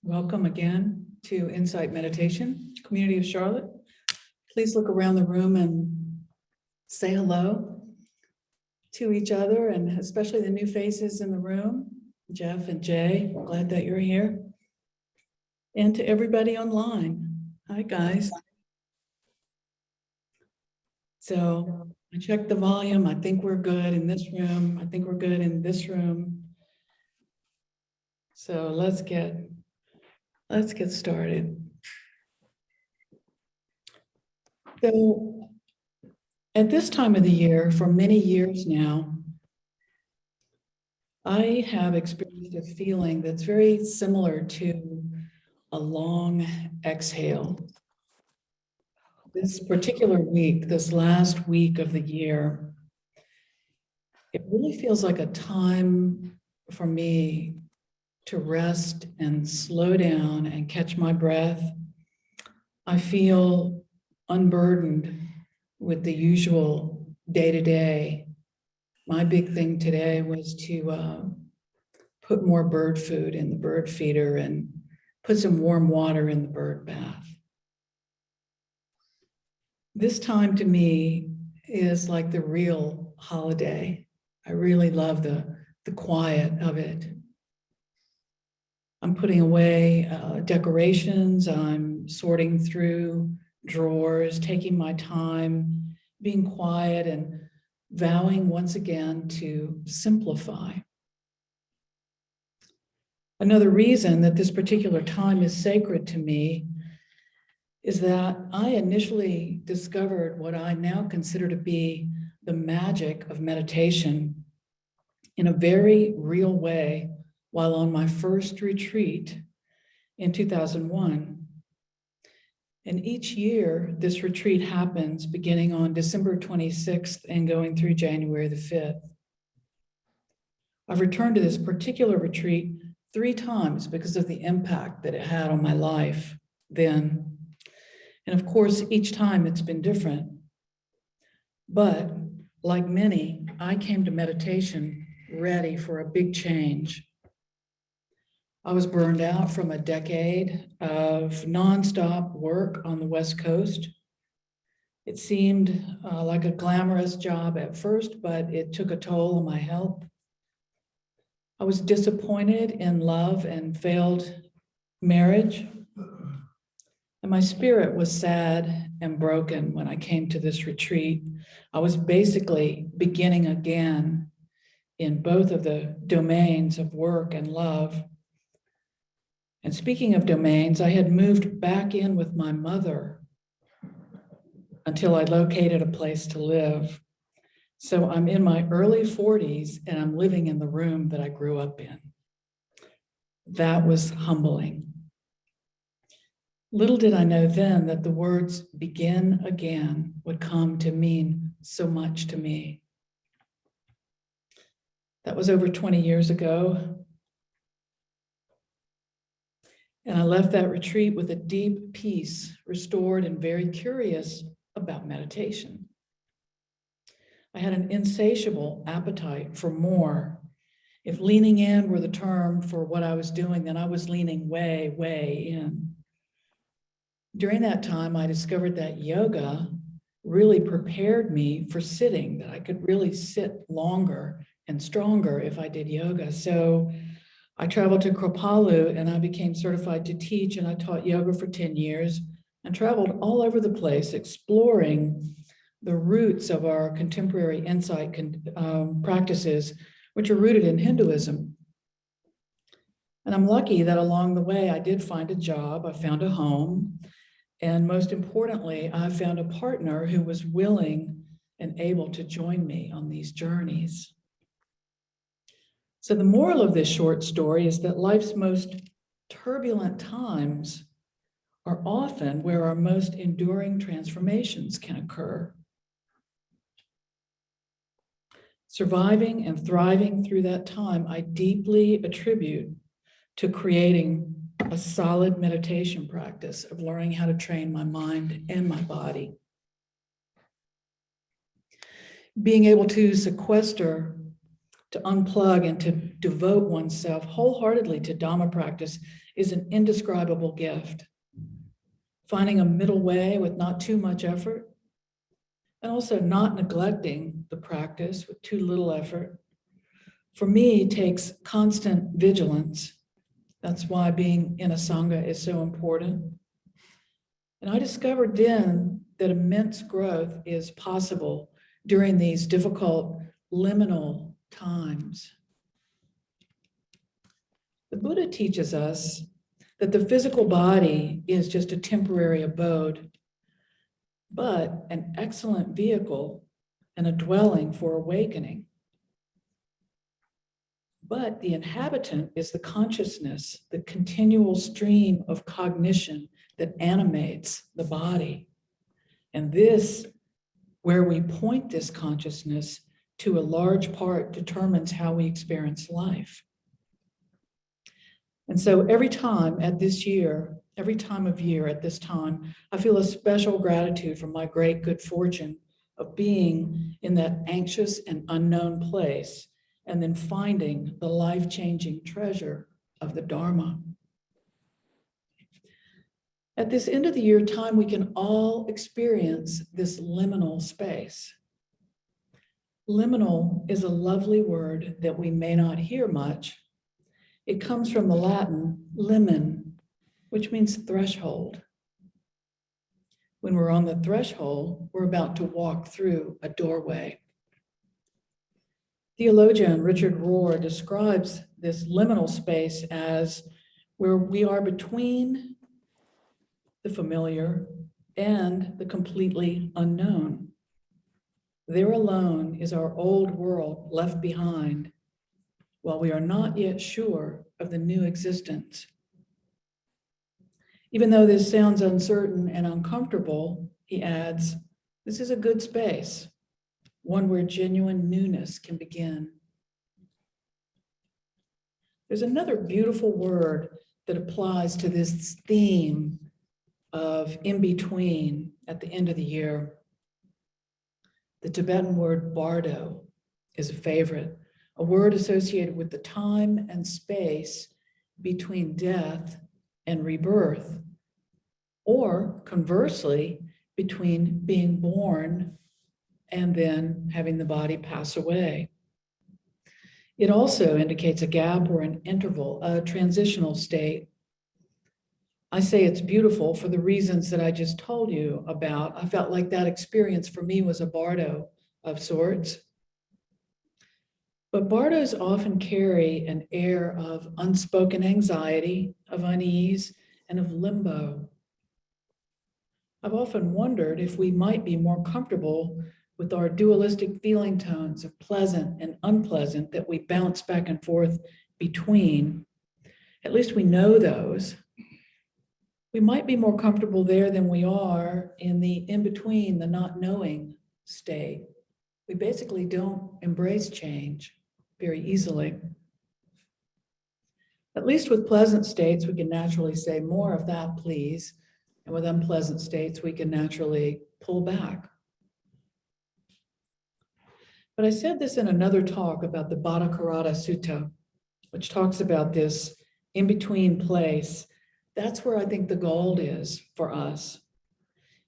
Welcome again to Insight Meditation, Community of Charlotte. Please look around the room and say hello to each other, and especially the new faces in the room. Jeff and Jay, glad that you're here. And to everybody online. Hi, guys. So I checked the volume. I think we're good in this room. I think we're good in this room. So let's get started. So at this time of the year, for many years now, I have experienced a feeling that's very similar to a long exhale. This particular week, this last week of the year, it really feels like a time for me to rest and slow down and catch my breath. I feel unburdened with the usual day-to-day. My big thing today was to put more bird food in the bird feeder and put some warm water in the bird bath. This time to me is like the real holiday. I really love the quiet of it. I'm putting away decorations. I'm sorting through drawers, taking my time, being quiet, and vowing once again to simplify. Another reason that this particular time is sacred to me is that I initially discovered what I now consider to be the magic of meditation in a very real way while on my first retreat in 2001. And each year, this retreat happens beginning on December 26th and going through January the 5th. I've returned to this particular retreat 3 times because of the impact that it had on my life then. And of course, each time it's been different. But like many, I came to meditation ready for a big change. I was burned out from a decade of nonstop work on the West Coast. It seemed like a glamorous job at first, but it took a toll on my health. I was disappointed in love and failed marriage. And my spirit was sad and broken when I came to this retreat. I was basically beginning again in both of the domains of work and love. And speaking of domains, I had moved back in with my mother until I located a place to live. So I'm in my early 40s and I'm living in the room that I grew up in. That was humbling. Little did I know then that the words "begin again" would come to mean so much to me. That was over 20 years ago. And I left that retreat with a deep peace, restored and very curious about meditation. I had an insatiable appetite for more. If leaning in were the term for what I was doing, then I was leaning way, way in. During that time, I discovered that yoga really prepared me for sitting, that I could really sit longer and stronger if I did yoga. So I traveled to Kripalu and I became certified to teach, and I taught yoga for 10 years and traveled all over the place exploring the roots of our contemporary insight practices, which are rooted in Hinduism. And I'm lucky that along the way, I did find a job, I found a home, and most importantly, I found a partner who was willing and able to join me on these journeys. So the moral of this short story is that life's most turbulent times are often where our most enduring transformations can occur. Surviving and thriving through that time, I deeply attribute to creating a solid meditation practice of learning how to train my mind and my body. Being able to sequester, to unplug, and to devote oneself wholeheartedly to Dhamma practice is an indescribable gift. Finding a middle way with not too much effort, and also not neglecting the practice with too little effort, for me, takes constant vigilance. That's why being in a Sangha is so important. And I discovered then that immense growth is possible during these difficult liminal times. The Buddha teaches us that the physical body is just a temporary abode, but an excellent vehicle and a dwelling for awakening. But the inhabitant is the consciousness, the continual stream of cognition that animates the body. And this, where we point this consciousness to a large part, determines how we experience life. And so every time at this year, every time of year at this time, I feel a special gratitude for my great good fortune of being in that anxious and unknown place, and then finding the life-changing treasure of the Dharma. At this end of the year time, we can all experience this liminal space. Liminal is a lovely word that we may not hear much. It comes from the Latin limen, which means threshold. When we're on the threshold, we're about to walk through a doorway. Theologian Richard Rohr describes this liminal space as where we are between the familiar and the completely unknown. There alone is our old world left behind, while we are not yet sure of the new existence. Even though this sounds uncertain and uncomfortable, he adds, this is a good space, one where genuine newness can begin. There's another beautiful word that applies to this theme of in between at the end of the year. The Tibetan word Bardo is a favorite, a word associated with the time and space between death and rebirth, or conversely, between being born and then having the body pass away. It also indicates a gap or an interval, a transitional state. I say it's beautiful for the reasons that I just told you about. I felt like that experience for me was a bardo of sorts. But bardos often carry an air of unspoken anxiety, of unease, and of limbo. I've often wondered if we might be more comfortable with our dualistic feeling tones of pleasant and unpleasant that we bounce back and forth between. At least we know those. We might be more comfortable there than we are in the in-between, the not knowing state. We basically don't embrace change very easily. At least with pleasant states, we can naturally say more of that, please. And with unpleasant states, we can naturally pull back. But I said this in another talk about the Bhattacharya Sutta, which talks about this in-between place. That's where I think the gold is for us,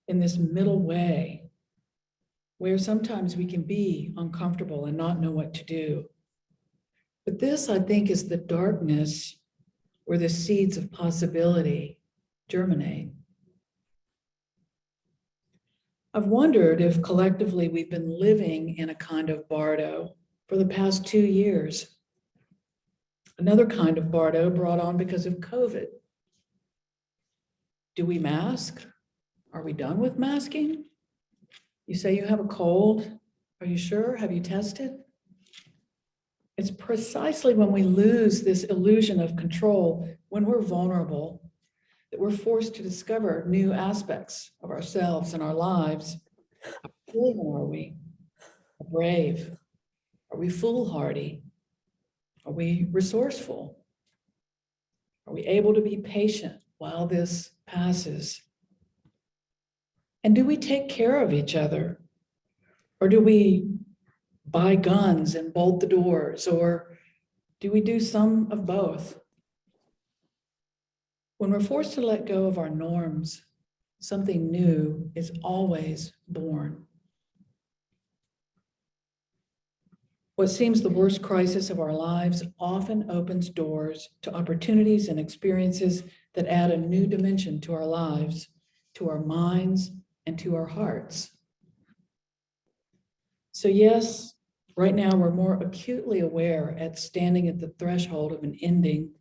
in this middle way, where sometimes we can be uncomfortable and not know what to do. But this, I think, is the darkness where the seeds of possibility germinate. I've wondered if collectively we've been living in a kind of bardo for the past 2 years. Another kind of bardo brought on because of COVID. Do we mask? Are we done with masking? You say you have a cold. Are you sure? Have you tested? It's precisely when we lose this illusion of control, when we're vulnerable, that we're forced to discover new aspects of ourselves and our lives. How brave are we? How brave? Are we foolhardy? Are we resourceful? Are we able to be patient while this passes? And do we take care of each other? Or do we buy guns and bolt the doors? Or do we do some of both? When we're forced to let go of our norms, something new is always born. What seems the worst crisis of our lives often opens doors to opportunities and experiences that add a new dimension to our lives, to our minds, and to our hearts. So yes, right now we're more acutely aware at standing at the threshold of an ending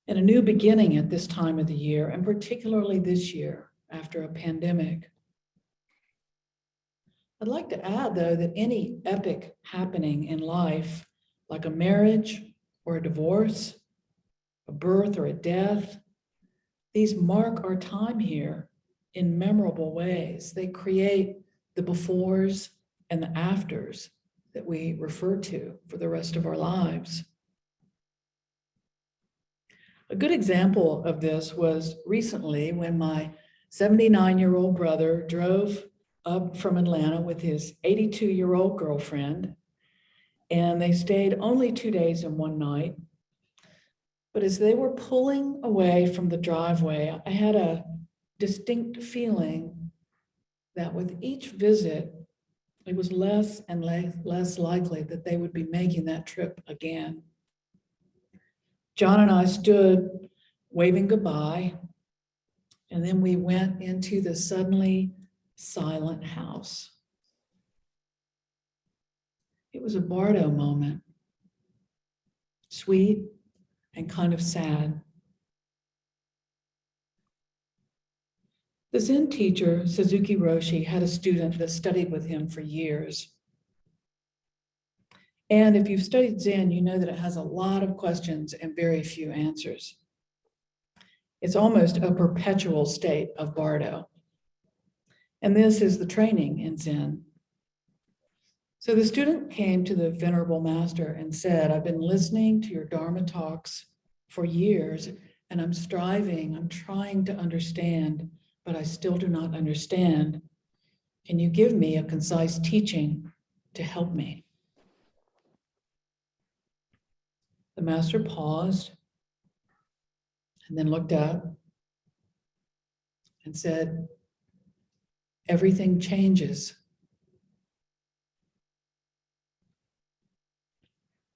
and a new beginning at this time of the year, and particularly this year after a pandemic. I'd like to add, though, that any epic happening in life, like a marriage or a divorce, a birth or a death, these mark our time here in memorable ways. They create the befores and the afters that we refer to for the rest of our lives. A good example of this was recently when my 79-year-old brother drove up from Atlanta with his 82-year-old girlfriend, and they stayed only 2 days and one night. But as they were pulling away from the driveway, I had a distinct feeling that with each visit, it was less and less likely that they would be making that trip again. John and I stood waving goodbye, and then we went into the suddenly silent house. It was a Bardo moment, sweet and kind of sad. The Zen teacher, Suzuki Roshi, had a student that studied with him for years. And if you've studied Zen, you know that it has a lot of questions and very few answers. It's almost a perpetual state of Bardo. And this is the training in Zen. So the student came to the Venerable Master and said, I've been listening to your Dharma talks for years, and I'm trying to understand, but I still do not understand. Can you give me a concise teaching to help me? The Master paused and then looked up and said, everything changes.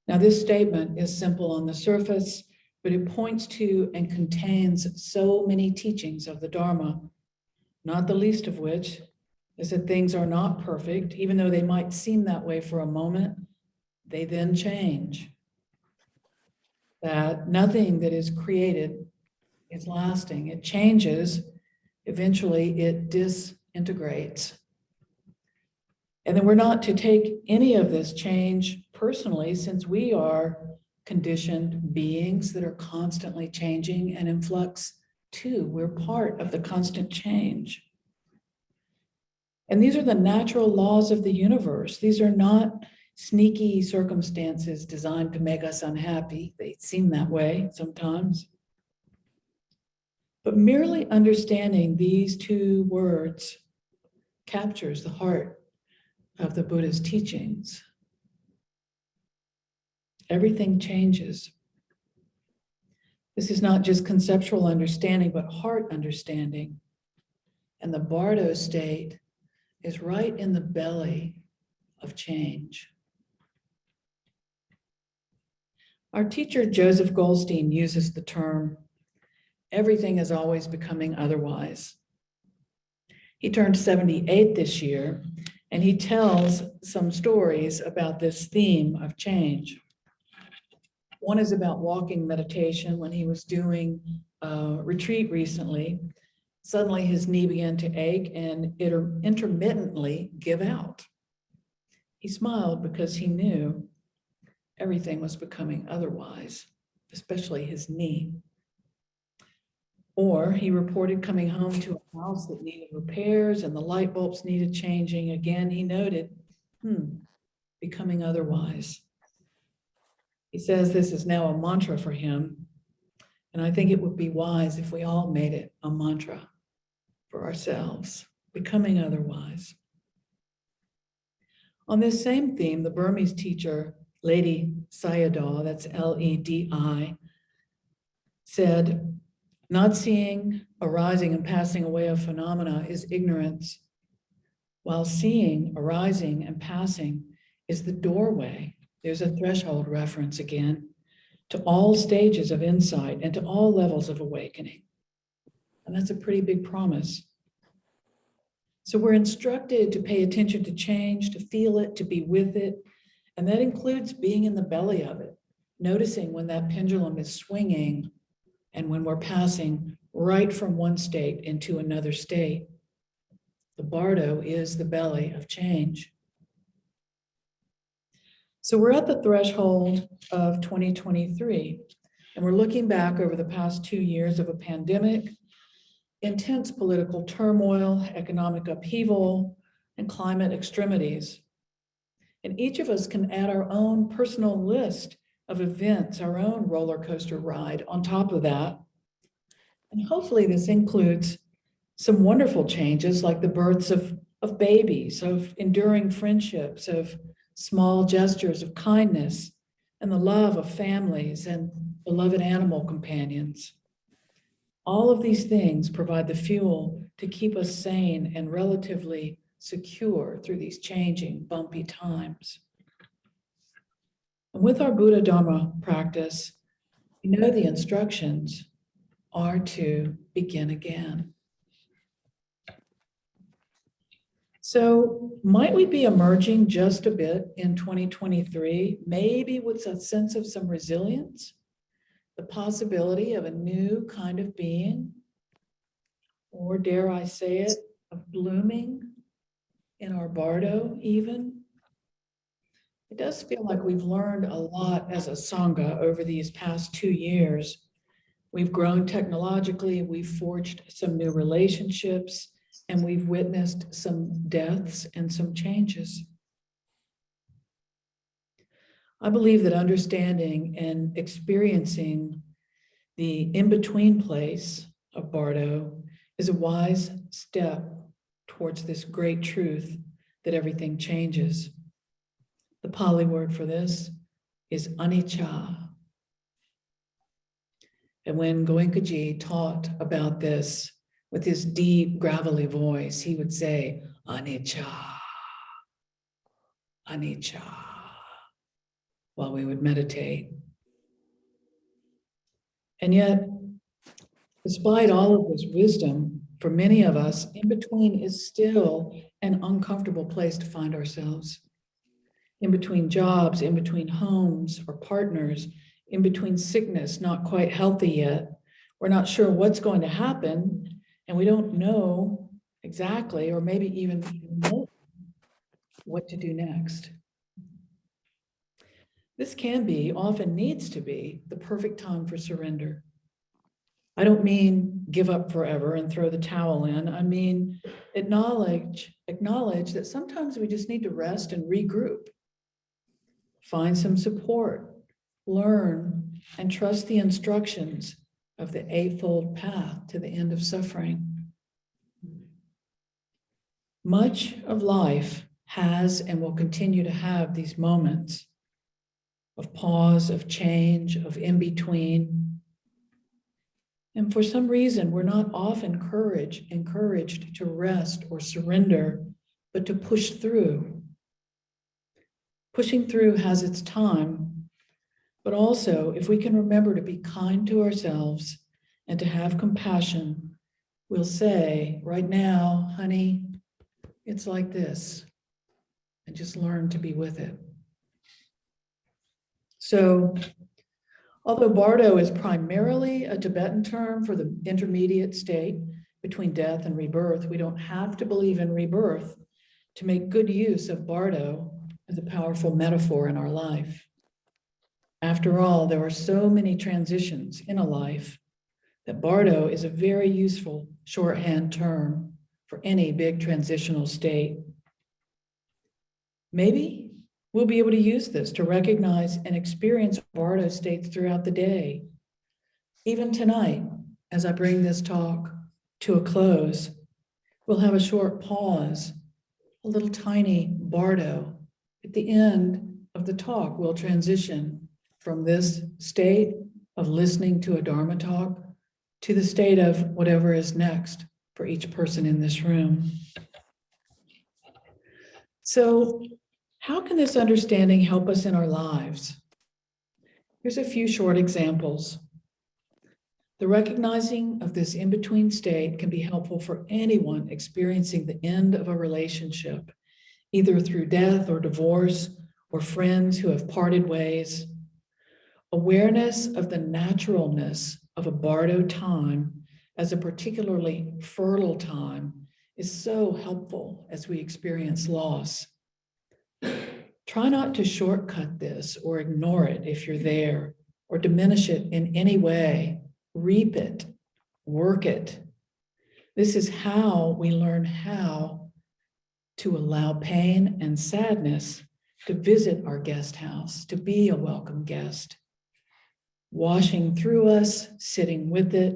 Now, this statement is simple on the surface, but it points to and contains so many teachings of the Dharma, not the least of which is that things are not perfect. Even though they might seem that way for a moment, they then change. That nothing that is created is lasting. It changes. Eventually, it disintegrates. And then we're not to take any of this change personally, since we are conditioned beings that are constantly changing and in flux too. We're part of the constant change. And these are the natural laws of the universe. These are not sneaky circumstances designed to make us unhappy. They seem that way sometimes. But merely understanding these two words captures the heart of the Buddha's teachings. Everything changes. This is not just conceptual understanding, but heart understanding. And the Bardo state is right in the belly of change. Our teacher, Joseph Goldstein, uses the term, everything is always becoming otherwise. He turned 78 this year, and he tells some stories about this theme of change. One is about walking meditation. When he was doing a retreat recently, suddenly his knee began to ache and intermittently give out. He smiled because he knew everything was becoming otherwise, especially his knee. Or he reported coming home to a house that needed repairs and the light bulbs needed changing. Again, he noted, becoming otherwise. He says this is now a mantra for him. And I think it would be wise if we all made it a mantra for ourselves, becoming otherwise. On this same theme, the Burmese teacher, Lady Sayadaw, that's Ledi, said, Not seeing arising and passing away of phenomena is ignorance, while seeing arising and passing is the doorway. There's a threshold reference again to all stages of insight and to all levels of awakening. And that's a pretty big promise. So we're instructed to pay attention to change, to feel it, to be with it. And that includes being in the belly of it, noticing when that pendulum is swinging and when we're passing right from one state into another state. The Bardo is the belly of change. So we're at the threshold of 2023, and we're looking back over the past 2 years of a pandemic, intense political turmoil, economic upheaval, and climate extremities. And each of us can add our own personal list of events, our own roller coaster ride on top of that. And hopefully this includes some wonderful changes like the births of babies, of enduring friendships, of small gestures of kindness, and the love of families and beloved animal companions. All of these things provide the fuel to keep us sane and relatively secure through these changing, bumpy times. And with our Buddha Dharma practice, we know the instructions are to begin again. So might we be emerging just a bit in 2023, maybe with a sense of some resilience, the possibility of a new kind of being, or dare I say it, of blooming in our Bardo even? It does feel like we've learned a lot as a Sangha over these past 2 years. We've grown technologically, we've forged some new relationships, and we've witnessed some deaths and some changes. I believe that understanding and experiencing the in-between place of Bardo is a wise step towards this great truth that everything changes. The Pali word for this is anicca. And when Goenkaji taught about this with his deep, gravelly voice, he would say, anicca, anicca, while we would meditate. And yet, despite all of this wisdom, for many of us, in between is still an uncomfortable place to find ourselves. In between jobs, in between homes or partners, in between sickness, not quite healthy yet. We're not sure what's going to happen, and we don't know exactly, or maybe even know what to do next. This can be, often needs to be, the perfect time for surrender. I don't mean give up forever and throw the towel in. I mean acknowledge that sometimes we just need to rest and regroup. Find some support, learn, and trust the instructions of the Eightfold Path to the end of suffering. Much of life has and will continue to have these moments of pause, of change, of in-between. And for some reason, we're not often encouraged to rest or surrender, but to push through. Pushing through has its time, but also if we can remember to be kind to ourselves and to have compassion, we'll say, right now, honey, it's like this, and just learn to be with it. So, although Bardo is primarily a Tibetan term for the intermediate state between death and rebirth, we don't have to believe in rebirth to make good use of Bardo as a powerful metaphor in our life. After all, there are so many transitions in a life that Bardo is a very useful shorthand term for any big transitional state. Maybe we'll be able to use this to recognize and experience Bardo states throughout the day. Even tonight, as I bring this talk to a close, we'll have a short pause, a little tiny Bardo. At the end of the talk, we'll transition from this state of listening to a Dharma talk to the state of whatever is next for each person in this room. So, how can this understanding help us in our lives? Here's a few short examples. The recognizing of this in-between state can be helpful for anyone experiencing the end of a relationship, either through death or divorce, or friends who have parted ways. Awareness of the naturalness of a Bardo time as a particularly fertile time is so helpful as we experience loss. Try not to shortcut this or ignore it if you're there, or diminish it in any way. Reap it, work it. This is how we learn how to allow pain and sadness to visit our guest house, to be a welcome guest, washing through us, sitting with it,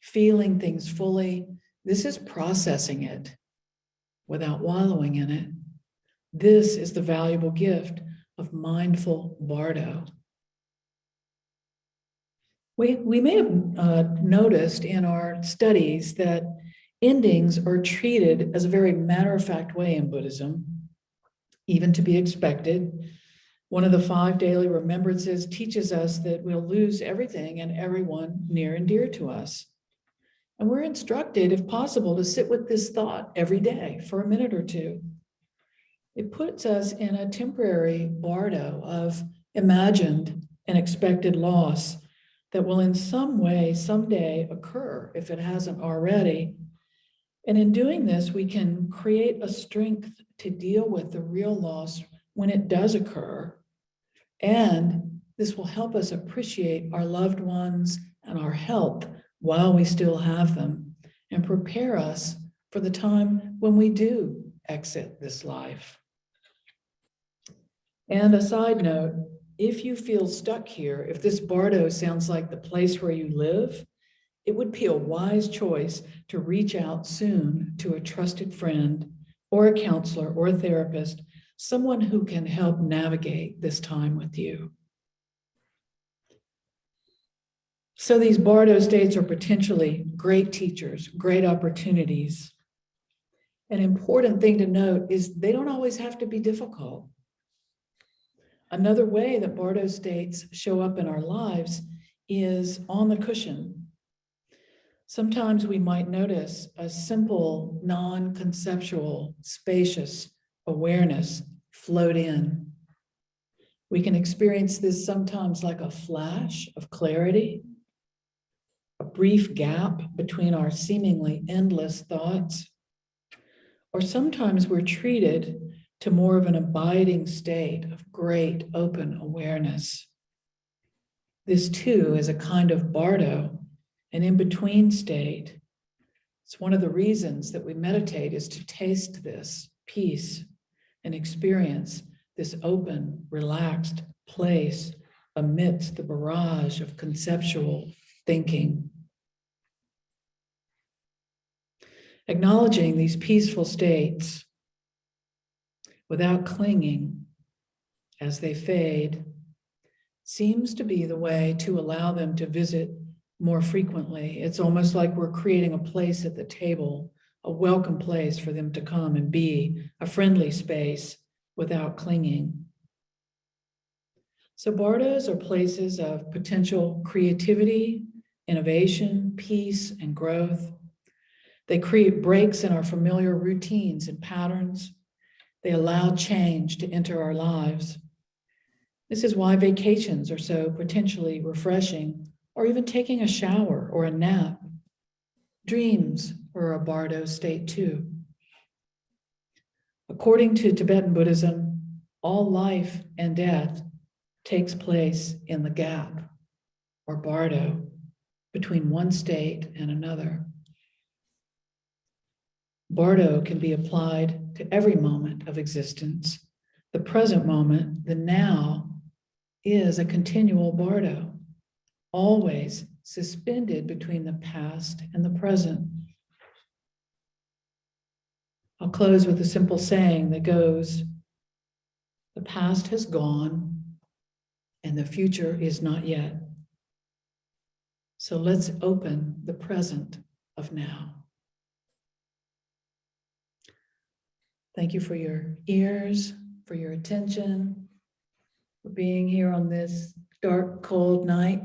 feeling things fully. This is processing it without wallowing in it. This is the valuable gift of mindful Bardo. We may have noticed in our studies that endings are treated as a very matter-of-fact way in Buddhism, even to be expected. One of the 5 daily remembrances teaches us that we'll lose everything and everyone near and dear to us. And we're instructed, if possible, to sit with this thought every day for a minute or two. It puts us in a temporary bardo of imagined and expected loss that will in some way, someday occur if it hasn't already. And in doing this, we can create a strength to deal with the real loss when it does occur. And this will help us appreciate our loved ones and our health while we still have them, and prepare us for the time when we do exit this life. And a side note, if you feel stuck here, if this Bardo sounds like the place where you live, it would be a wise choice to reach out soon to a trusted friend or a counselor or a therapist, someone who can help navigate this time with you. So these Bardo states are potentially great teachers, great opportunities. An important thing to note is they don't always have to be difficult. Another way that Bardo states show up in our lives is on the cushion. Sometimes we might notice a simple, non-conceptual, spacious awareness float in. We can experience this sometimes like a flash of clarity, a brief gap between our seemingly endless thoughts, or sometimes we're treated to more of an abiding state of great open awareness. This too is a kind of Bardo, an in-between state. It's one of the reasons that we meditate, is to taste this peace and experience this open, relaxed place amidst the barrage of conceptual thinking. Acknowledging these peaceful states without clinging as they fade seems to be the way to allow them to visit more frequently. It's almost like we're creating a place at the table, a welcome place for them to come and be, a friendly space without clinging. So Bardos are places of potential creativity, innovation, peace, and growth. They create breaks in our familiar routines and patterns. They allow change to enter our lives. This is why vacations are so potentially refreshing, or even taking a shower or a nap. Dreams are a Bardo state too. According to Tibetan Buddhism, all life and death takes place in the gap, or Bardo, between one state and another. Bardo can be applied to every moment of existence. The present moment, the now, is a continual Bardo, always suspended between the past and the present. I'll close with a simple saying that goes, the past has gone and the future is not yet. So let's open the present of now. Thank you for your ears, for your attention, for being here on this dark, cold night.